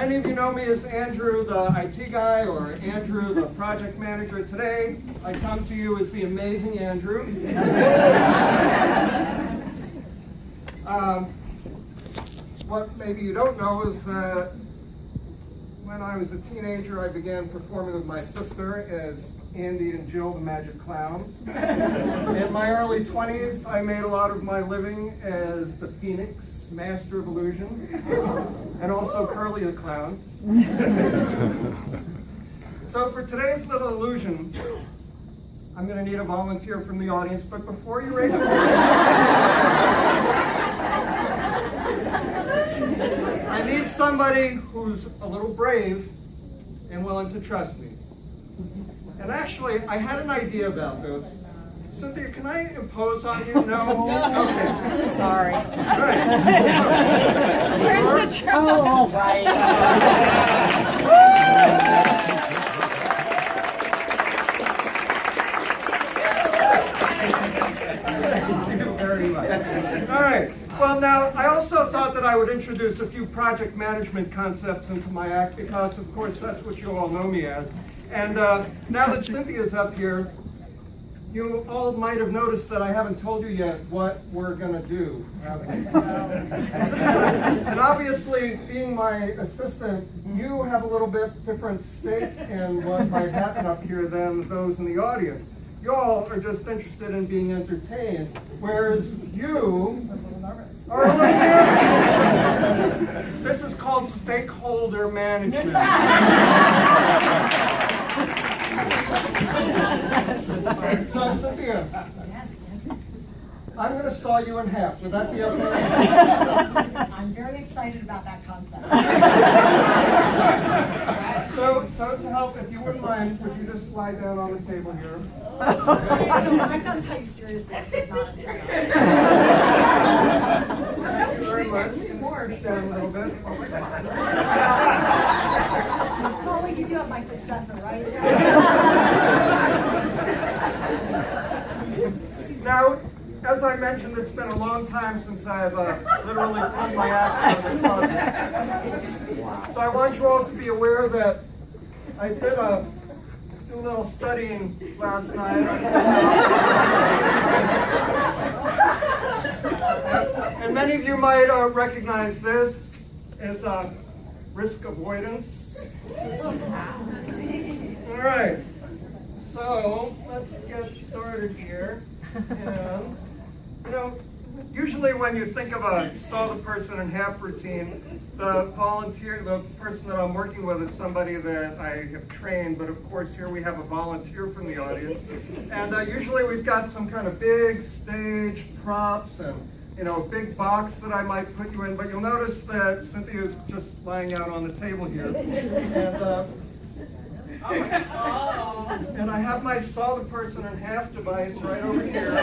Many of you know me as Andrew, the IT guy, or Andrew, the project manager. Today, I come to you as the amazing Andrew. What maybe you don't know is that when I was a teenager, I began performing with my sister as Andy and Jill, the Magic Clowns. In my early 20s, I made a lot of my living as the Phoenix, Master of Illusion, and also Curly the Clown. So for today's little illusion, I'm going to need a volunteer from the audience, but before you raise your hand, I need somebody who's a little brave and willing to trust me. And actually, I had an idea about this. Cynthia, can I impose on you? No? Okay. Sorry. All right. Where's the truck? Oh, all right. Thank you very much. All right. Well, now, I also thought that I would introduce a few project management concepts into my act because, of course, that's what you all know me as. And now that Cynthia's up here, you all might have noticed that I haven't told you yet what we're going to do. And obviously, being my assistant, you have a little bit different stake in what might happen up here than those in the audience. You all are just interested in being entertained, whereas you are a little nervous. This is called stakeholder management. So, Cynthia, I'm going to saw you in half. Would that be okay? I'm very excited about that concept. So to help, if you wouldn't mind, would you just slide down on the table here? I've got to tell you seriously, this is not a setup. Thank you very much. Down a little bit. Oh my God. Oh, well, you do have my successor, right? Now, as I mentioned, it's been a long time since I've literally done my act on this subject. So I want you all to be aware that I did do a little studying last night. And many of you might recognize this as risk avoidance. All right. So let's get started here. And, you know, usually when you think of a saw the person in half routine, the person that I'm working with is somebody that I have trained, but of course here we have a volunteer from the audience. And usually we've got some kind of big stage props and, you know, a big box that I might put you in, but you'll notice that Cynthia's just lying out on the table here. And I have my saw the person in half device right over here.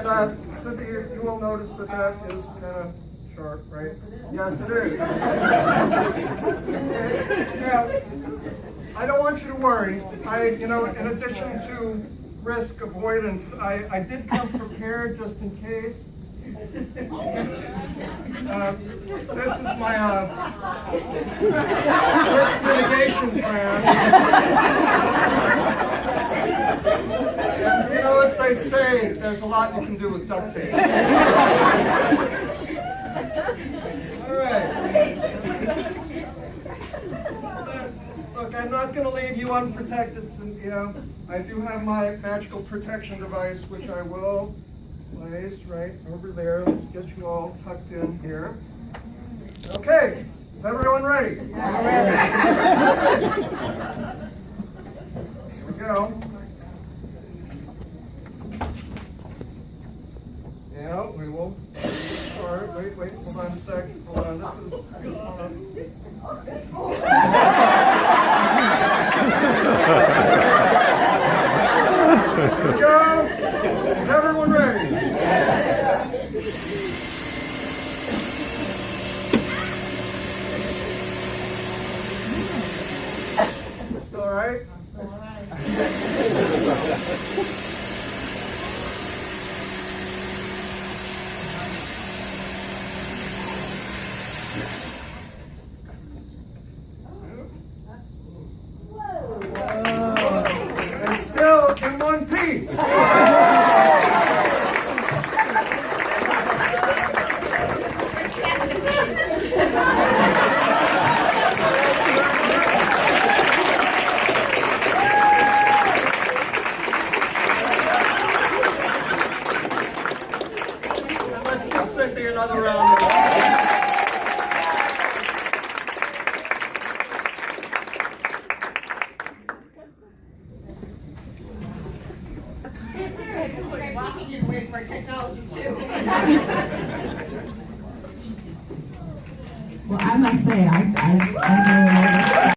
And Cynthia, you will notice that that is kind of sharp, right? Yes, it is. Now, I don't want you to worry. In addition to risk avoidance, I did come prepared just in case. This is my risk mitigation plan. And, you know, as they say, there's a lot you can do with duct tape. All right. Look, I'm not going to leave you unprotected, Cynthia. I do have my magical protection device, which I will place right over there. Let's get you all tucked in here. Okay, is everyone ready? Ready. Here we go. Now we will start. Wait, hold on a sec. Hold on, this is, hold on. Here we go. Is everyone ready? Still all right? And still in one piece. Let's give Cynthia another round. It's like walking and waiting for technology too. Well, I must say, I really